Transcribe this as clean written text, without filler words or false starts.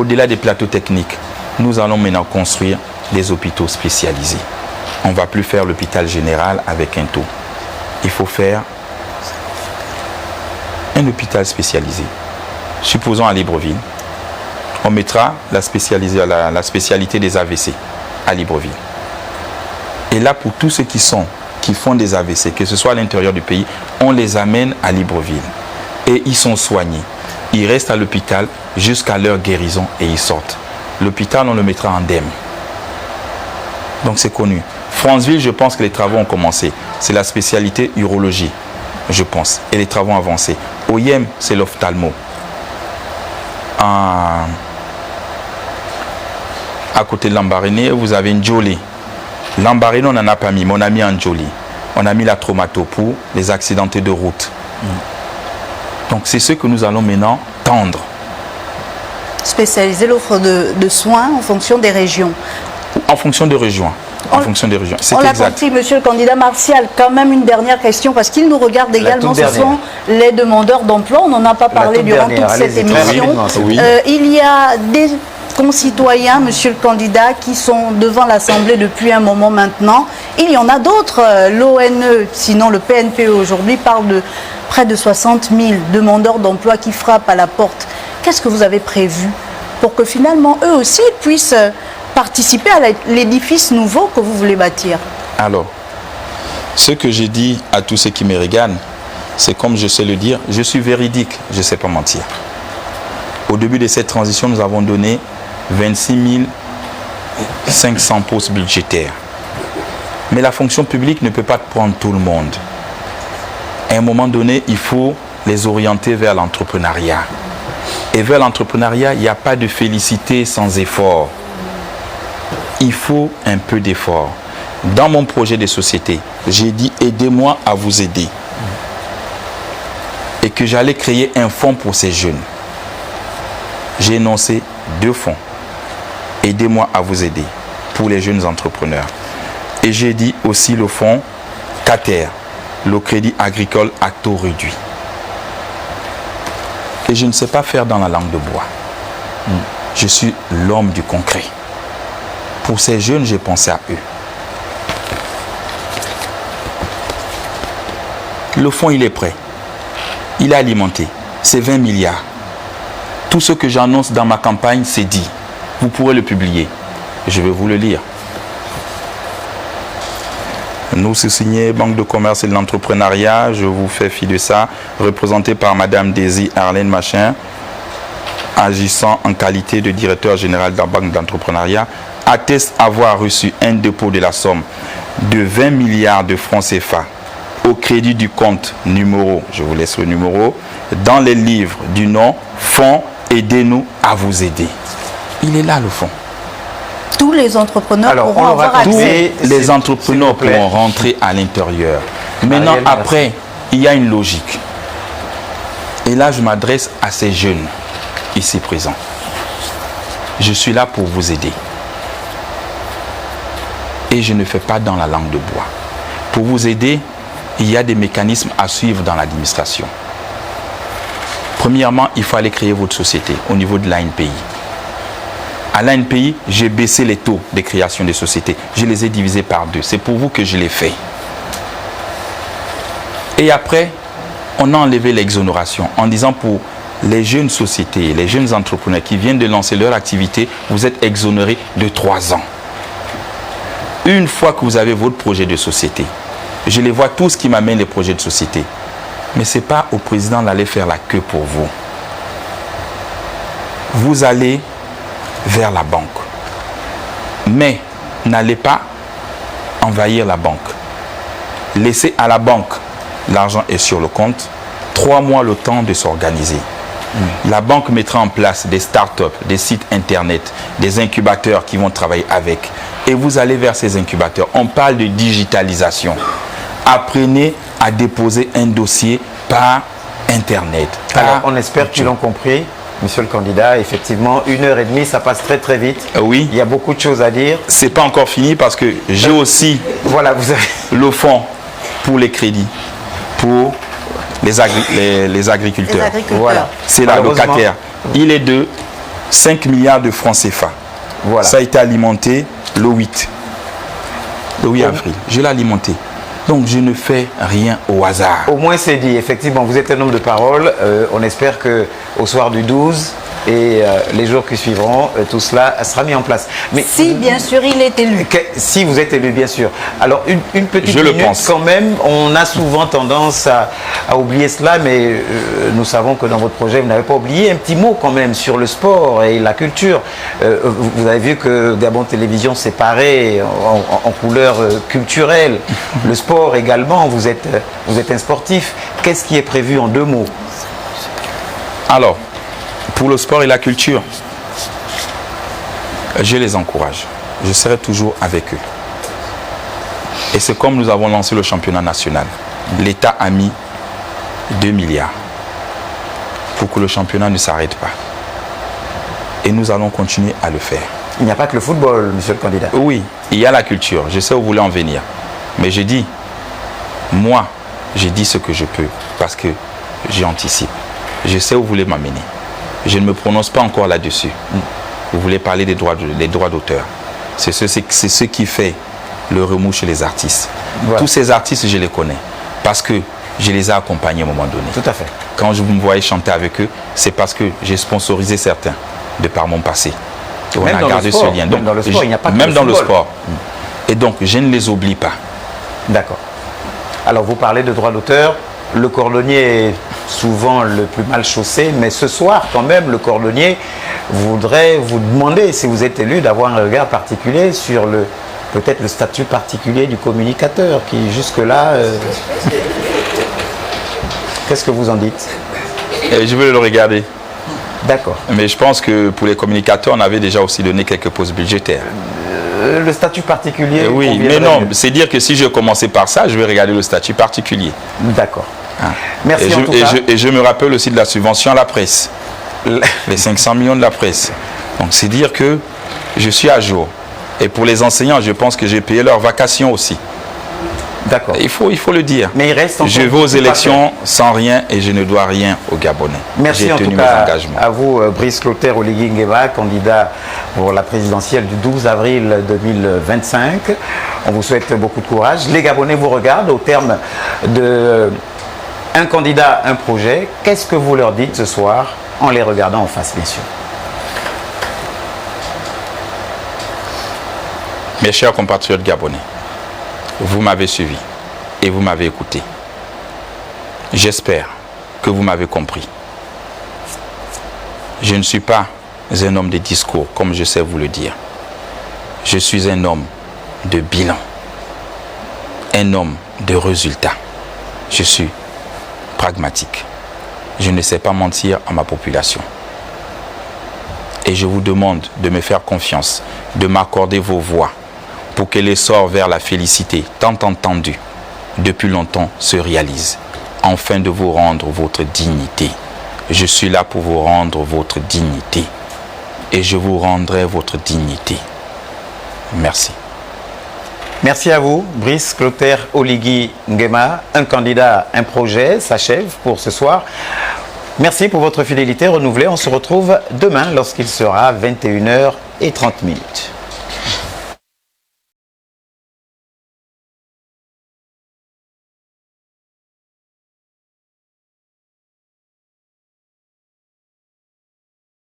Au-delà des plateaux techniques, nous allons maintenant construire des hôpitaux spécialisés. On ne va plus faire l'hôpital général avec un taux. Il faut faire un hôpital spécialisé. Supposons à Libreville, on mettra la spécialité des AVC à Libreville. Et là, pour tous ceux qui font des AVC, que ce soit à l'intérieur du pays, on les amène à Libreville. Et ils sont soignés. Ils restent à l'hôpital jusqu'à leur guérison et ils sortent. L'hôpital, on le mettra en DEM. Donc c'est connu. Franceville, je pense que les travaux ont commencé. C'est la spécialité urologie, je pense. Et les travaux avancés. Oyem, c'est l'ophtalmo. À côté de Lambaréné, vous avez Ndjoli. Lambaréné, on n'en a pas mis, mais on a mis Ndjoli. On a mis la traumato pour les accidentés de route. Donc c'est ce que nous allons maintenant tendre. Spécialiser l'offre de soins en fonction des régions. En fonction des régions. C'est on l'a exact. compris, monsieur le candidat Martial. Quand même une dernière question, parce qu'il nous regarde également. Ce sont les demandeurs d'emploi. On n'en a pas parlé durant toute cette émission. Il y a des concitoyens, monsieur le candidat, qui sont devant l'Assemblée depuis un moment maintenant. Il y en a d'autres. L'ONE, sinon le PNPE aujourd'hui, parle de près de 60 000 demandeurs d'emploi qui frappent à la porte. Qu'est-ce que vous avez prévu pour que finalement eux aussi puissent participer à l'édifice nouveau que vous voulez bâtir? Alors, ce que j'ai dit à tous ceux qui me regardent, c'est comme je sais le dire, je suis véridique, je ne sais pas mentir. Au début de cette transition, nous avons donné 26 500 postes budgétaires. Mais la fonction publique ne peut pas prendre tout le monde. À un moment donné, il faut les orienter vers l'entrepreneuriat. Et vers l'entrepreneuriat, il n'y a pas de félicité sans effort. Il faut un peu d'effort. Dans mon projet de société, j'ai dit aidez-moi à vous aider. Et que j'allais créer un fonds pour ces jeunes. J'ai énoncé 2 fonds. Aidez-moi à vous aider pour les jeunes entrepreneurs. Et j'ai dit aussi le fonds CATER, le crédit agricole à taux réduit. Et je ne sais pas faire dans la langue de bois. Je suis l'homme du concret. Pour ces jeunes, j'ai pensé à eux. Le fonds, il est prêt. Il est alimenté. C'est 20 milliards. Tout ce que j'annonce dans ma campagne, c'est dit. Vous pourrez le publier. Je vais vous le lire. Nous, c'est signé Banque de commerce et de l'entrepreneuriat. Je vous fais fi de ça. Représenté par Madame Daisy Arlène Machin, agissant en qualité de directeur général de la Banque d'entrepreneuriat, atteste avoir reçu un dépôt de la somme de 20 milliards de francs CFA au crédit du compte numéro, je vous laisse le numéro, dans les livres du nom Fonds Aidez-nous à vous aider. Il est là le fonds. Tous les entrepreneurs pourront avoir accès. Tous les entrepreneurs pourront rentrer à l'intérieur. Maintenant, après, il y a une logique. Et là, je m'adresse à ces jeunes ici présents. Je suis là pour vous aider. Et je ne fais pas dans la langue de bois. Pour vous aider, il y a des mécanismes à suivre dans l'administration. Premièrement, il faut aller créer votre société au niveau de l'ANPI. À l'ANPI, j'ai baissé les taux de création des sociétés. Je les ai divisés par 2. C'est pour vous que je l'ai fait. Et après, on a enlevé l'exonération en disant pour les jeunes sociétés, les jeunes entrepreneurs qui viennent de lancer leur activité, vous êtes exonérés de 3 ans. Une fois que vous avez votre projet de société, je les vois tous qui m'amènent les projets de société. Mais ce n'est pas au président d'aller faire la queue pour vous. Vous allez vers la banque. Mais n'allez pas envahir la banque. Laissez à la banque, l'argent est sur le compte, 3 mois le temps de s'organiser. La banque mettra en place des startups, des sites internet, des incubateurs qui vont travailler avec. Et vous allez vers ces incubateurs. On parle de digitalisation. Apprenez à déposer un dossier par internet. Alors, on espère qu'ils l'ont compris. Monsieur le candidat, effectivement, 1h30, ça passe très très vite. Oui. Il y a beaucoup de choses à dire. C'est pas encore fini parce que j'ai aussi vous avez le fonds pour les crédits, pour les agriculteurs. Les agriculteurs. Voilà. C'est là le CATER. Il est de 5 milliards de francs CFA. Voilà. Ça a été alimenté le 8 avril. Je l'ai alimenté. Donc je ne fais rien au hasard. Au moins c'est dit, effectivement, vous êtes un homme de parole. On espère qu'au soir du 12 et les jours qui suivront, tout cela sera mis en place. Mais si bien sûr il est élu. Si vous êtes élu, bien sûr. Alors une petite minute quand même, on a souvent tendance à oublier cela, mais nous savons que dans votre projet, vous n'avez pas oublié un petit mot quand même sur le sport et la culture. Vous avez vu que Gabon Télévision séparé en couleurs culturelles. Le sport également, vous êtes un sportif. Qu'est-ce qui est prévu en 2 mots? Alors, pour le sport et la culture, je les encourage. Je serai toujours avec eux. Et c'est comme nous avons lancé le championnat national. L'État a mis 2 milliards pour que le championnat ne s'arrête pas. Et nous allons continuer à le faire. Il n'y a pas que le football, monsieur le candidat. Oui, il y a la culture. Je sais où vous voulez en venir. Mais je dis, moi, j'ai dit ce que je peux parce que j'anticipe. Je sais où vous voulez m'amener. Je ne me prononce pas encore là-dessus. Vous voulez parler des droits d'auteur. C'est ce qui fait le remous chez les artistes. Voilà. Tous ces artistes, je les connais parce que je les ai accompagnés à un moment donné. Tout à fait. Quand je me voyais chanter avec eux, c'est parce que j'ai sponsorisé certains de par mon passé. On a gardé ce lien. Même dans le sport, il n'y a pas que même dans le sport. Et donc, je ne les oublie pas. D'accord. Alors, vous parlez de droits d'auteur. Le cordonnier est souvent le plus mal chaussé, mais ce soir, quand même, le cordonnier voudrait vous demander, si vous êtes élu, d'avoir un regard particulier sur peut-être le statut particulier du communicateur, qui jusque-là... Qu'est-ce que vous en dites? Je veux le regarder. D'accord. Mais je pense que pour les communicateurs, on avait déjà aussi donné quelques postes budgétaires. Le statut particulier... Oui, mais non, c'est dire que si je commençais par ça, je vais regarder le statut particulier. D'accord. Hein. Merci en tout cas. Et je me rappelle aussi de la subvention à la presse. Les 500 millions de la presse. Donc c'est dire que je suis à jour. Et pour les enseignants, je pense que j'ai payé leurs vacations aussi. D'accord. Il faut le dire. Mais il reste je vais aux élections sans rien et je ne dois rien aux Gabonais. Merci en tout cas à vous, Brice Clotaire Oligui Nguema, candidat pour la présidentielle du 12 avril 2025. On vous souhaite beaucoup de courage. Les Gabonais vous regardent au terme de un candidat, un projet. Qu'est-ce que vous leur dites ce soir en les regardant en face, bien sûr? Mes chers compatriotes gabonais, vous m'avez suivi et vous m'avez écouté. J'espère que vous m'avez compris. Je ne suis pas un homme de discours, comme je sais vous le dire. Je suis un homme de bilan, un homme de résultats. Je suis pragmatique. Je ne sais pas mentir à ma population. Et je vous demande de me faire confiance, de m'accorder vos voix pour que l'essor vers la félicité, tant entendu depuis longtemps, se réalise, afin de vous rendre votre dignité. Je suis là pour vous rendre votre dignité et je vous rendrai votre dignité. Merci. Merci à vous, Brice Clotaire Oligui Nguema. Un candidat, un projet s'achève pour ce soir. Merci pour votre fidélité renouvelée. On se retrouve demain lorsqu'il sera 21h30.